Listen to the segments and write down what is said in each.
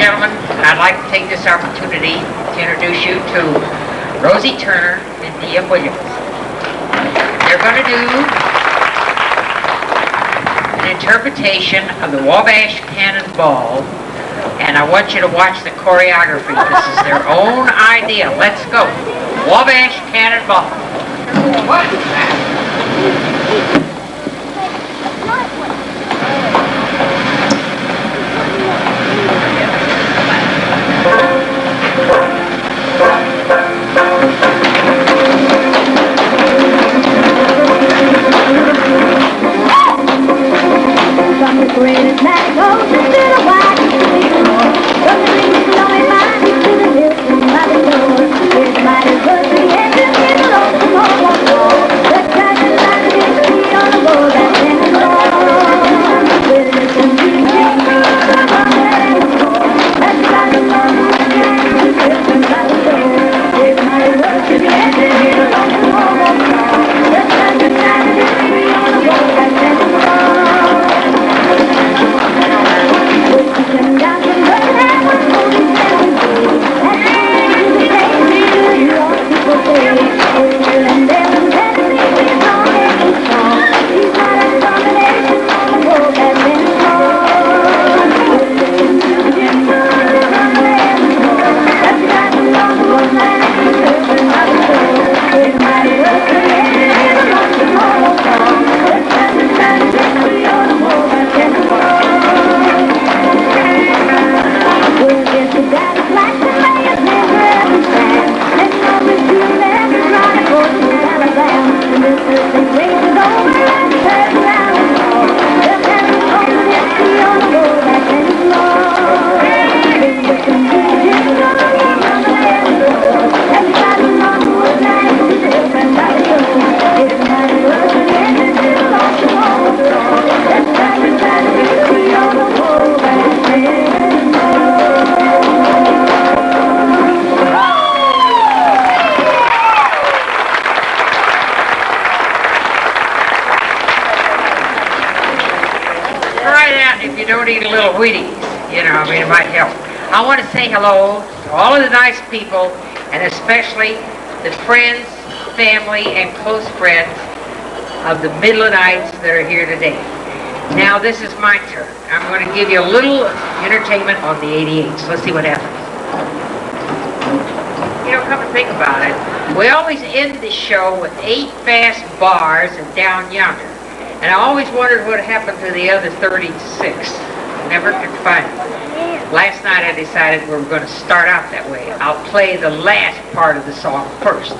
gentlemen, I'd like to take this opportunity to introduce you to Rosie Turner and Dia Williams. They're going to do an interpretation of the Wabash Cannonball, and I want you to watch the choreography. This is their own idea. Let's go. Wabash Cannonball. What is that? If you don't eat a little Wheaties, you know, I mean, it might help. I want to say hello to all of the nice people, and especially the friends, family, and close friends of the Midlandites that are here today. Now, this is my turn. I'm going to give you a little entertainment on the 88s. Let's see what happens. You know, come and think about it. We always end the show with 8 fast bars and Down Yonder. And I always wondered what happened to the other 36. Never could find it. Last night I decided we were going to start out that way. I'll play the last part of the song first.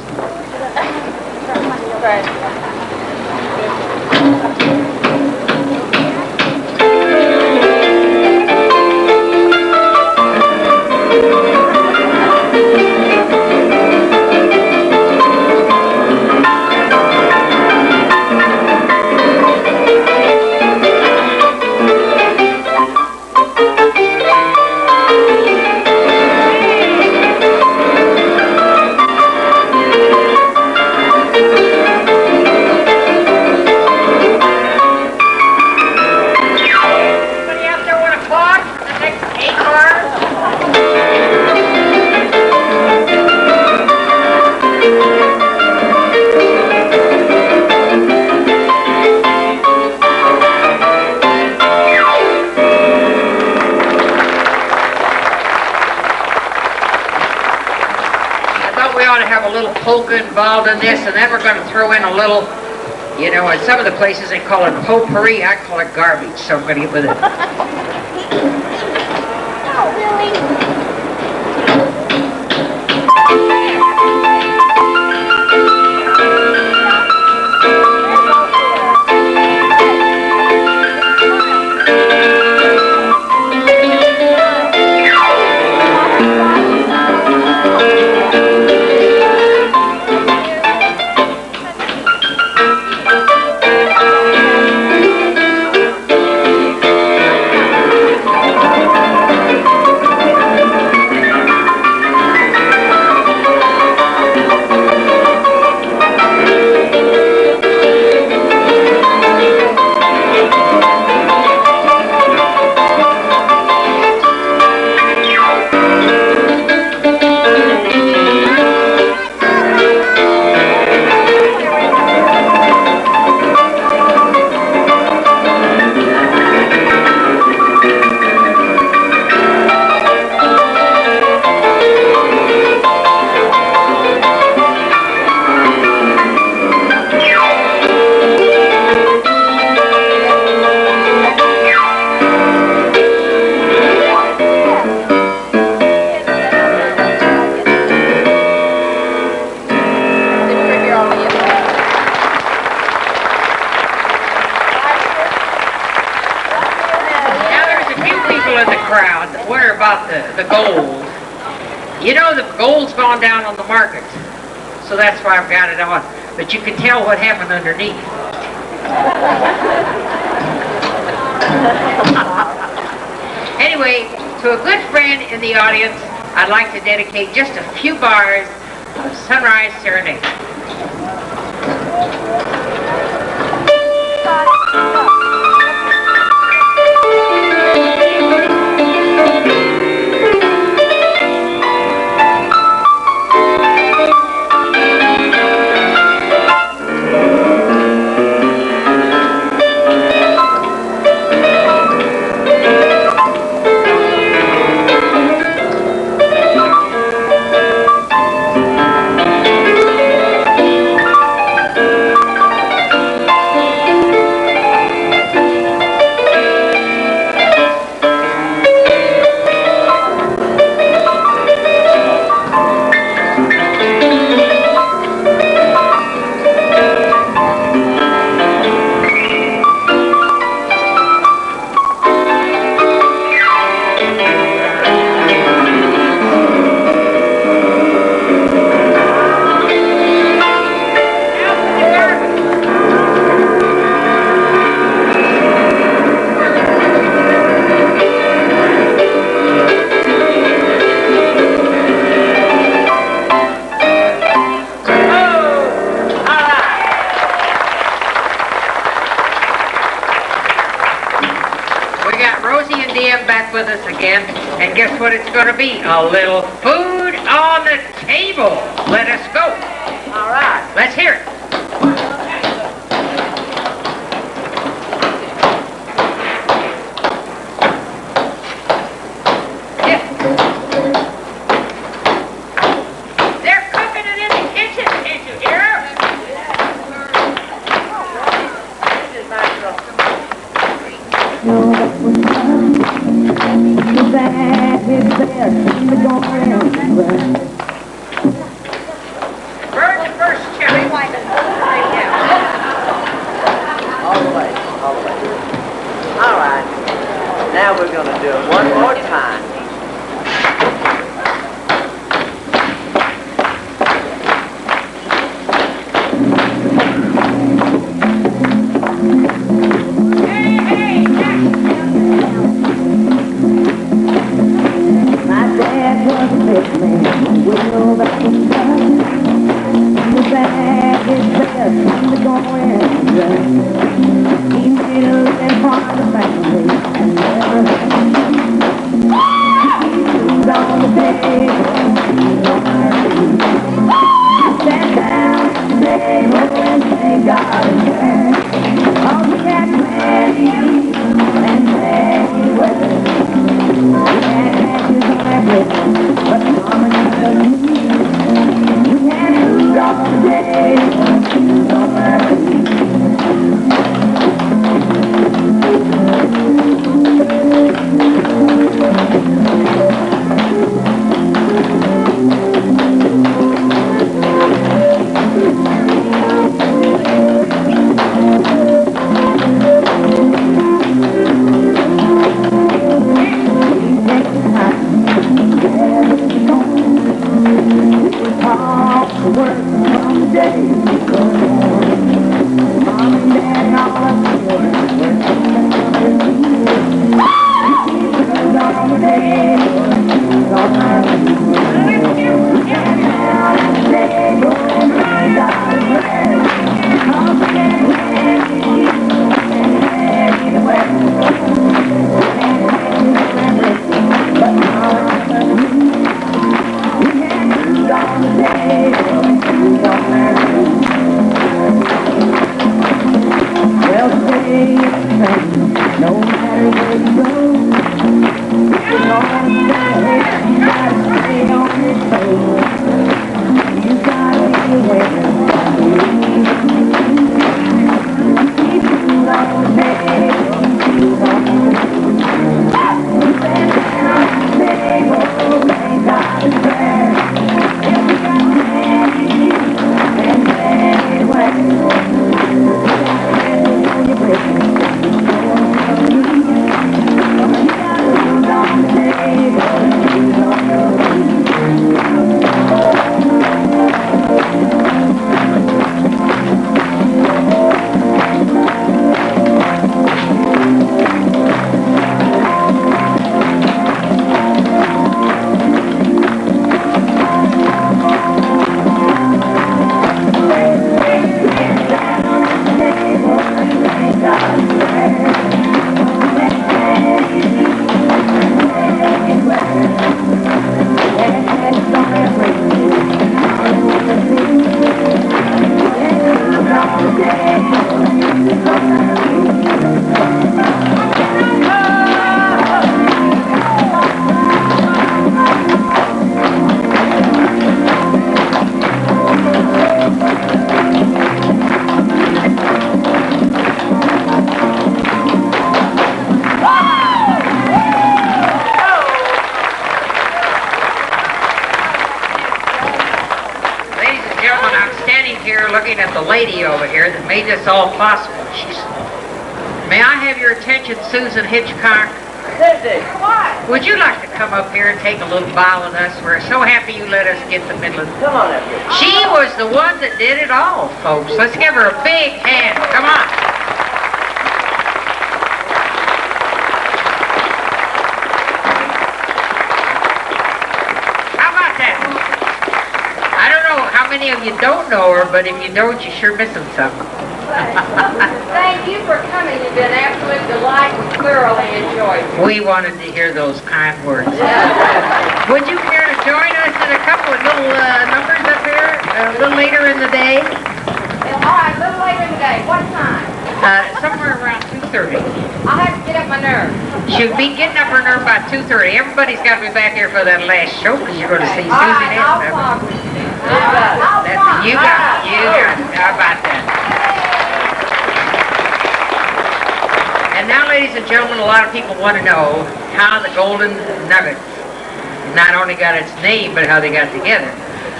Polka involved in this, and then we're going to throw in a little, you know, in some of the places they call it potpourri, I call it garbage, so I'm going to get with it. Oh, really? the gold. You know the gold's gone down on the market, so that's why I've got it on. But you can tell what happened underneath. Anyway, to a good friend in the audience, I'd like to dedicate just a few bars of Sunrise Serenade. Back with us again, and guess what it's going to be? A little food on the table. Let us go. All right. Let's hear it. Yeah. They're cooking it in the kitchen. Can't you hear them? Burn the first cherry. All the way, all the way. All right. Now we're going to do it one more time. No matter where you go, you know, you gotta stay. here looking at the lady over here that made this all possible. May I have your attention, Susan Hitchcock? Susie. What? Would you like to come up here and take a little bow with us? We're so happy you let us get the Midland. Come on up here. She was the one that did it all, folks. Let's give her a big hand. Come on. How about that? I don't know how many of you don't know her, but if you don't, you're sure missing something. Thank you for coming. You've been absolute delight and thoroughly enjoyed. We wanted to hear those kind words. Would you care to join us in a couple of little numbers up here a little later in the day? All right, a little later in the day. What time? Somewhere around 2:30. I'll have to get up my nerve. She'll be getting up her nerve by 2:30. Everybody's got to be back here for that last show because you're going to see All Susie right, I'll Nancy. walk. You got it. You got it. How about that? And now, ladies and gentlemen, a lot of people want to know how the Golden Nuggets not only got its name, but how they got together.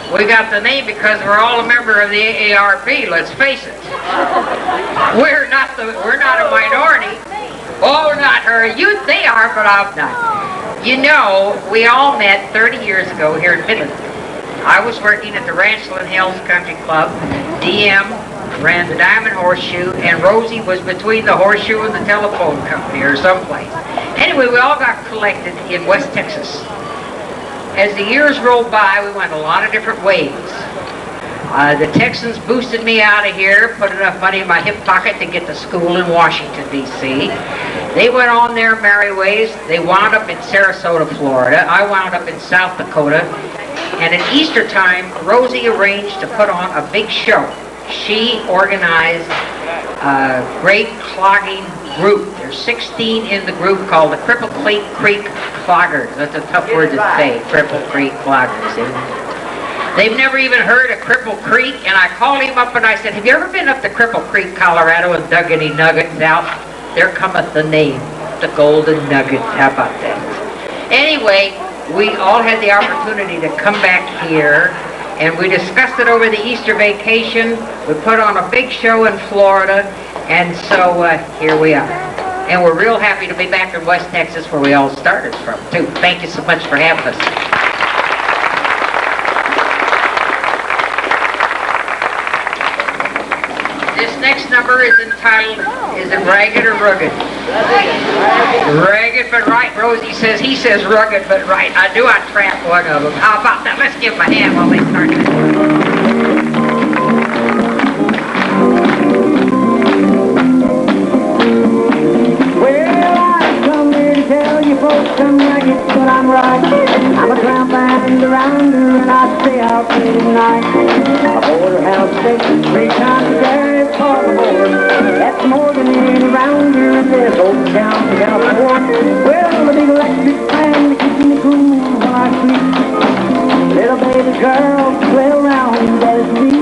We got the name because we're all a member of the AARP, let's face it. We're not a minority. Oh, not her. They are, but I'm not. You know, we all met 30 years ago here in Midland. I was working at the Ranchland Hills Country Club. DM ran the Diamond Horseshoe, and Rosie was between the Horseshoe and the telephone company or someplace. Anyway, we all got collected in West Texas. As the years rolled by, we went a lot of different ways. The Texans boosted me out of here, put enough money in my hip pocket to get to school in Washington, D.C. They went on their merry ways. They wound up in Sarasota, Florida. I wound up in South Dakota. And at Easter time, Rosie arranged to put on a big show. She organized a great clogging group. There's 16 in the group called the Cripple Creek Cloggers. That's a tough word to say, Cripple Creek Cloggers. They've never even heard of Cripple Creek, and I called him up and I said, have you ever been up to Cripple Creek, Colorado, and dug any nuggets out? There cometh the name, the Golden Nuggets. How about that? Anyway, we all had the opportunity to come back here, and we discussed it over the Easter vacation. We put on a big show in Florida, and so here we are. And we're real happy to be back in West Texas, where we all started from, too. Thank you so much for having us. This next number is entitled, is it Ragged or Rugged? Ragged but right. Rosie says, he says rugged but right. I trap one of them. How about that? Let's give them a hand while they start this one. I'm ragged, but I'm right. I'm a tramp and a rounder, and I stay out late at night. A porterhouse steak, 3 times a day for the board. That's more than any rounder in this old town can afford. Well, the big electric fan keeps me cool while I sleep. Little baby girl play around at his feet.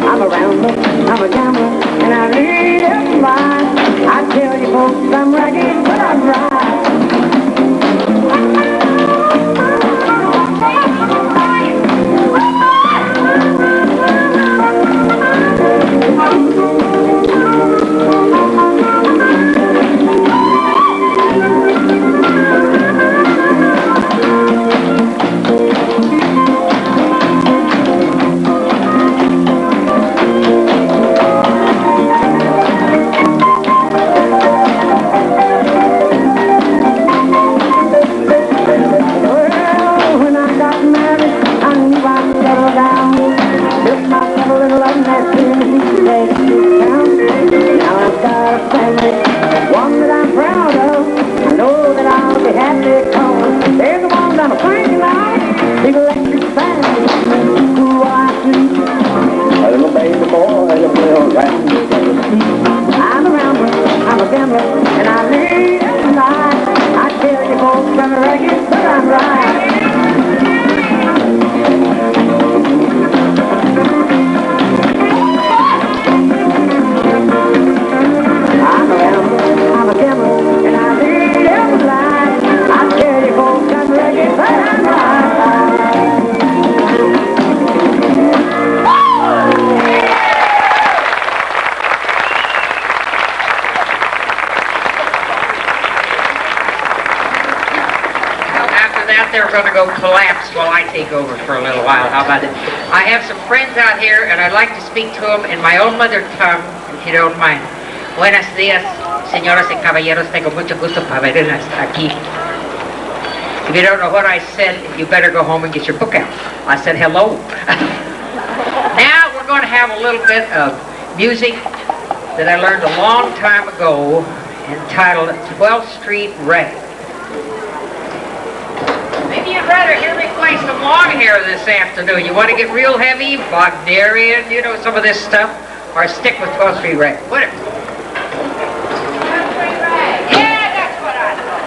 I'm a rounder, I'm a gambler, and I need a line. I tell you folks, I'm ragged, but I'm right. going to go collapse while I take over for a little while. How about it? I have some friends out here, and I'd like to speak to them in my own mother tongue, if you don't mind. Buenos días, señoras y caballeros. Tengo mucho gusto para verlas aquí. If you don't know what I said, you better go home and get your book out. I said hello. Now we're going to have a little bit of music that I learned a long time ago entitled 12th Street Rag. Maybe you'd rather hear me play some long hair this afternoon. You want to get real heavy, Wagnerian, you know, some of this stuff, or stick with 12th Street Rag. Whatever. Yeah, that's what I thought.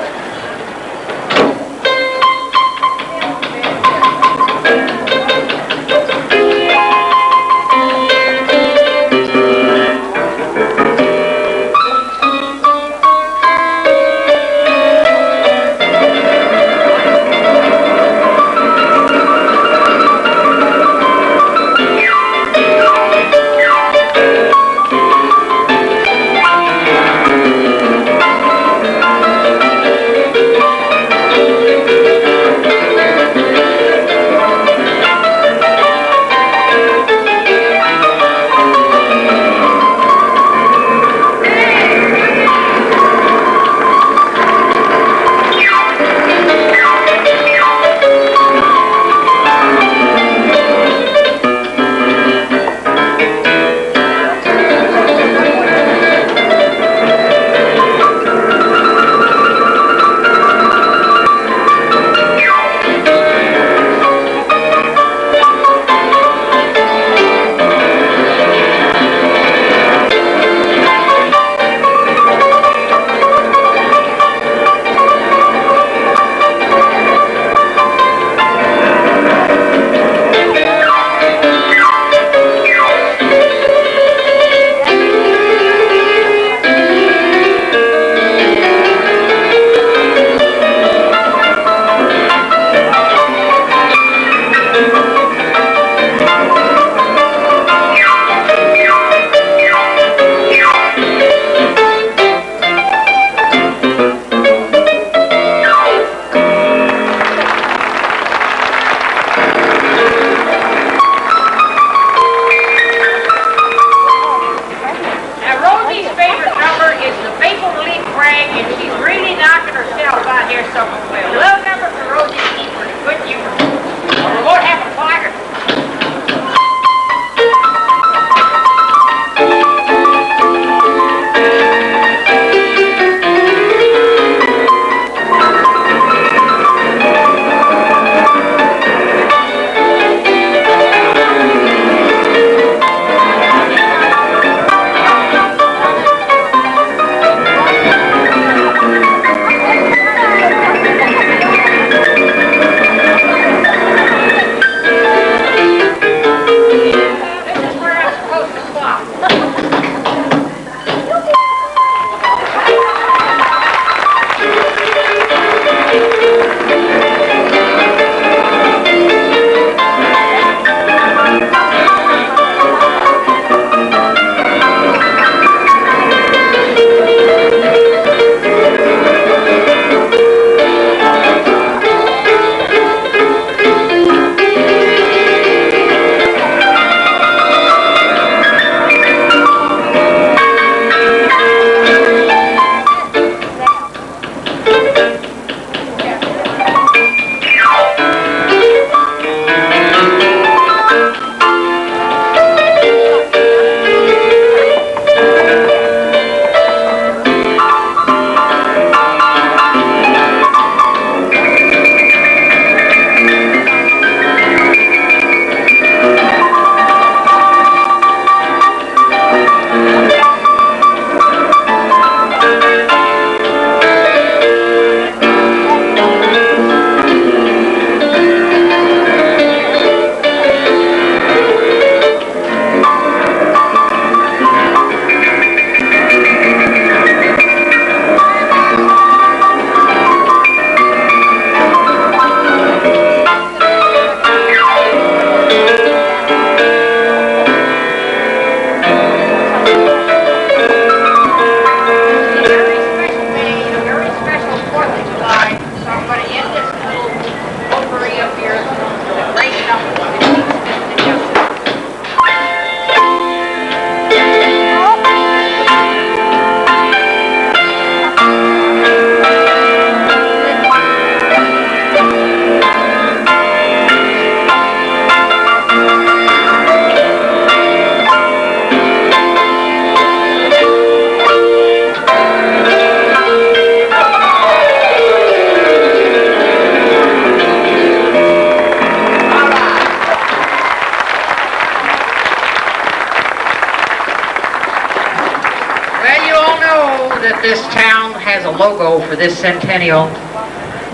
this town has a logo for this centennial.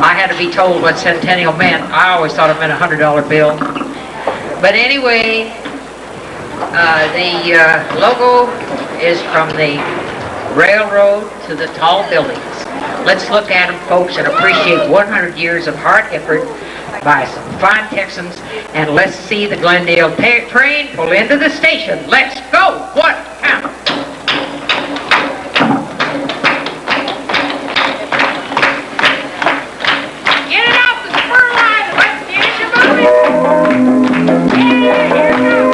I had to be told what centennial meant. I always thought it meant a $100 bill. But anyway, the logo is from the railroad to the tall buildings. Let's look at them, folks, and appreciate 100 years of hard effort by some fine Texans, and let's see the Glendale train pull into the station. Let's go! One count. Get it off the spur line and let's finish it moving. Yeah, here we go.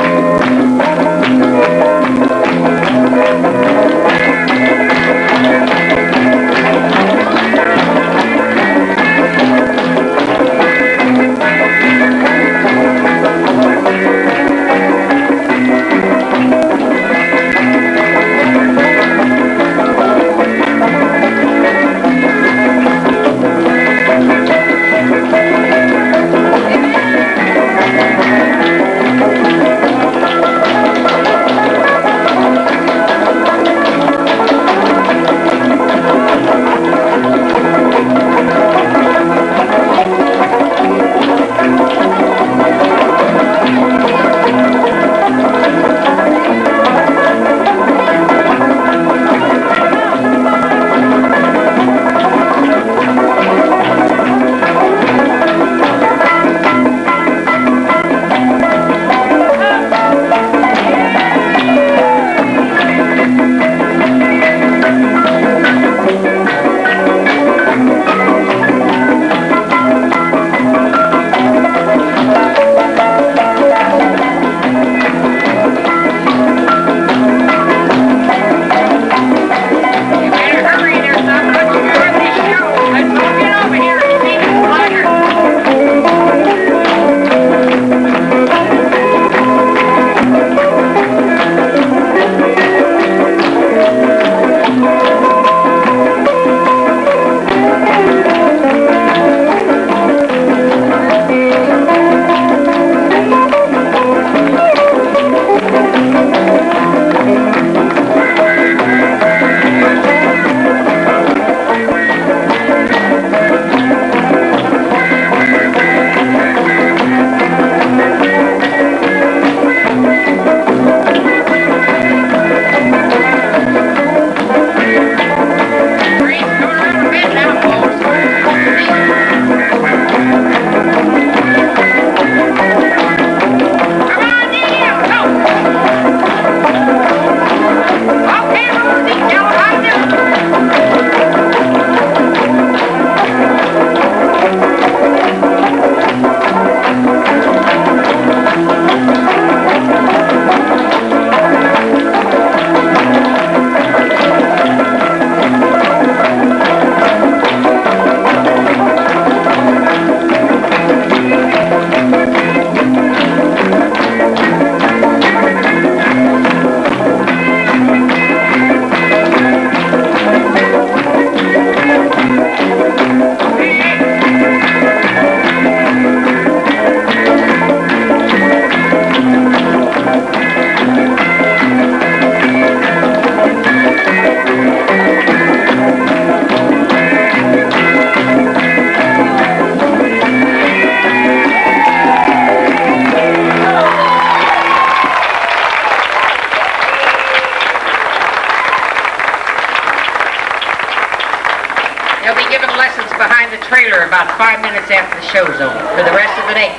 About 5 minutes after the show's over for the rest of the day.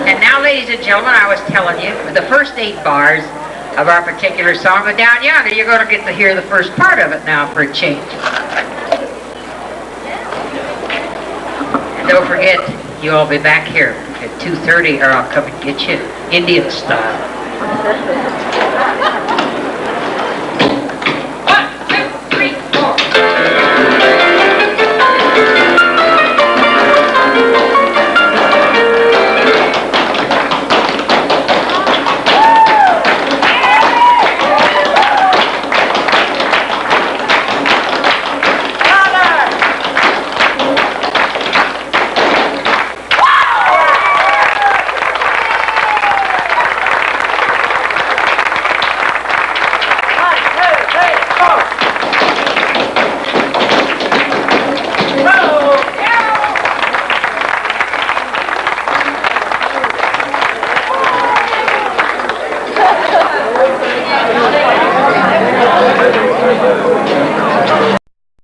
And now, ladies and gentlemen, I was telling you, the first 8 bars of our particular song, but down yonder, you're going to get to hear the first part of it now for a change. And don't forget, you all be back here at 2:30 or I'll come and get you Indian style.